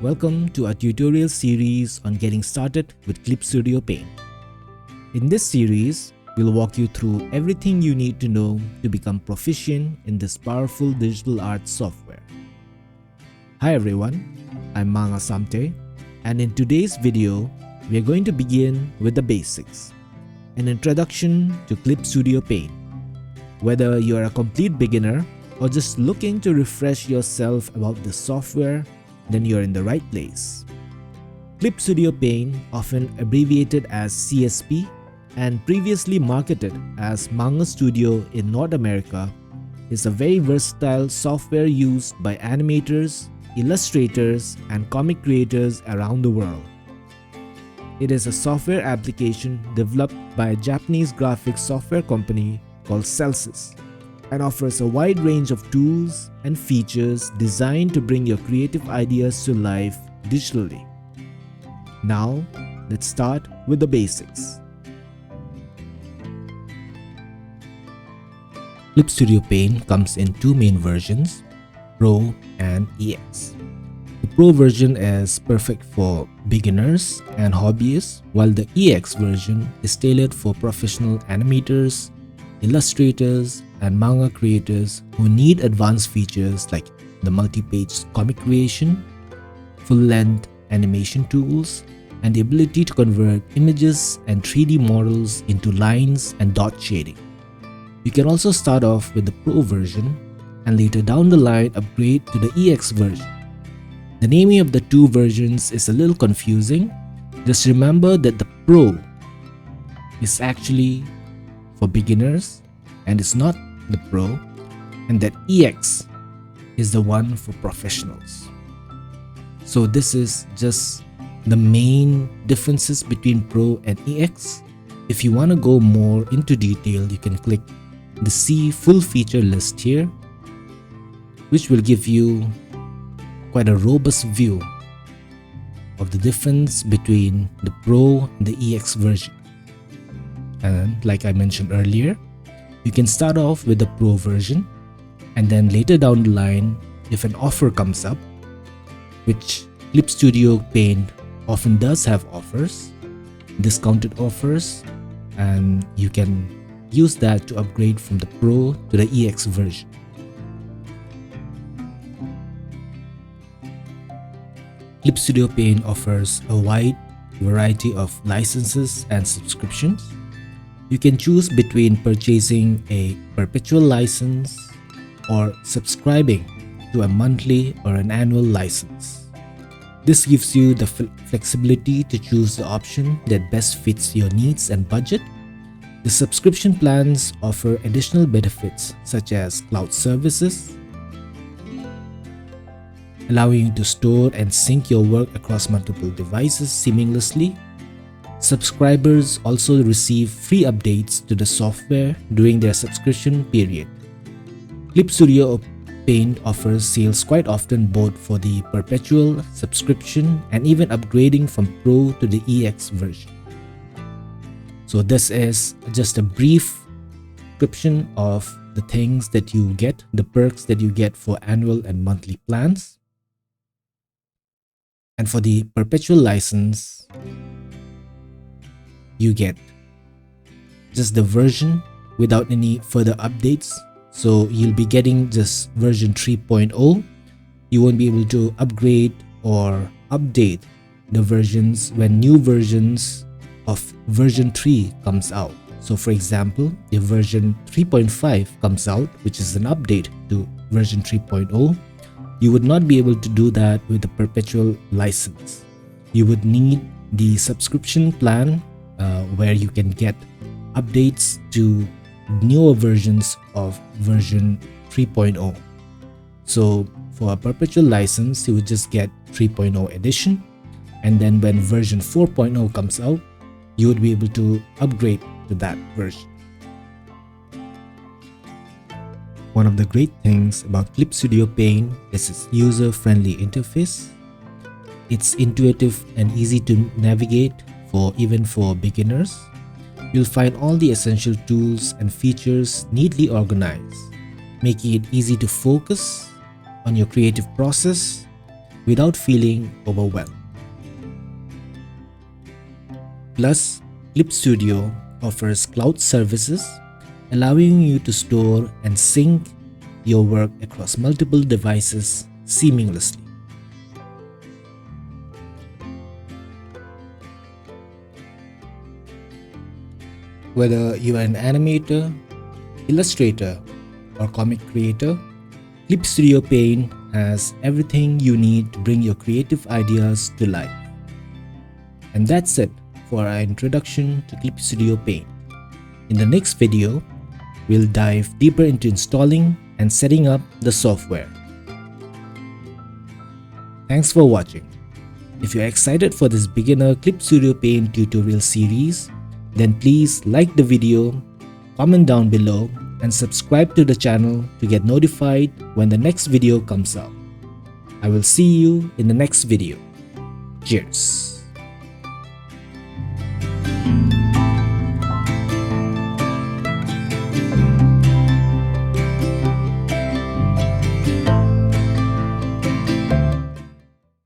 Welcome to our tutorial series on getting started with Clip Studio Paint. In this series, we'll walk you through everything you need to know to become proficient in this powerful digital art software. Hi everyone, I'm Manga Samte, and in today's video, we are going to begin with the basics, an introduction to Clip Studio Paint. Whether you are a complete beginner or just looking to refresh yourself about the software, then you're in the right place. Clip Studio Paint, often abbreviated as CSP and previously marketed as Manga Studio in North America, is a very versatile software used by animators, illustrators, and comic creators around the world. It is a software application developed by a Japanese graphics software company called Celsius, and offers a wide range of tools and features designed to bring your creative ideas to life digitally. Now, let's start with the basics. Clip Studio Paint comes in two main versions, Pro and EX. The Pro version is perfect for beginners and hobbyists, while the EX version is tailored for professional animators, illustrators, and manga creators who need advanced features like the multi-page comic creation, full-length animation tools, and the ability to convert images and 3D models into lines and dot shading. You can also start off with the Pro version and later down the line upgrade to the EX version. The naming of the two versions is a little confusing. Just remember that the Pro is actually for beginners and it's not the Pro, and that EX is the one for professionals. So this is just the main differences between Pro and EX. If you want to go more into detail, you can click the See Full Feature list here, which will give you quite a robust view of the difference between the Pro and the EX version. And like I mentioned earlier, you can start off with the Pro version, and then later down the line, if an offer comes up, which Clip Studio Paint often does have offers, discounted offers, and you can use that to upgrade from the Pro to the EX version. Clip Studio Paint offers a wide variety of licenses and subscriptions. You can choose between purchasing a perpetual license or subscribing to a monthly or an annual license. This gives you the flexibility to choose the option that best fits your needs and budget. The subscription plans offer additional benefits such as cloud services, allowing you to store and sync your work across multiple devices seamlessly. Subscribers also receive free updates to the software during their subscription period. Clip Studio Paint offers sales quite often both for the perpetual subscription and even upgrading from Pro to the EX version. So this is just a brief description of the things that you get, the perks that you get for annual and monthly plans. And for the perpetual license, you get just the version without any further updates. So you'll be getting just version 3.0. You won't be able to upgrade or update the versions when new versions of version 3 comes out. So for example, if version 3.5 comes out, which is an update to version 3.0, you would not be able to do that with the perpetual license. You would need the subscription plan where you can get updates to newer versions of version 3.0. So for a perpetual license, you would just get 3.0 edition, and then when version 4.0 comes out, you would be able to upgrade to that version. One of the great things about Clip Studio Paint is its user-friendly interface. It's intuitive and easy to navigate even for beginners. You'll find all the essential tools and features neatly organized, making it easy to focus on your creative process without feeling overwhelmed. Plus, Clip Studio offers cloud services, allowing you to store and sync your work across multiple devices seamlessly. Whether you are an animator, illustrator, or comic creator, Clip Studio Paint has everything you need to bring your creative ideas to life. And that's it for our introduction to Clip Studio Paint. In the next video, we'll dive deeper into installing and setting up the software. Thanks for watching. If you're excited for this beginner Clip Studio Paint tutorial series, then please like the video, comment down below, and subscribe to the channel to get notified when the next video comes out. I will see you in the next video. Cheers!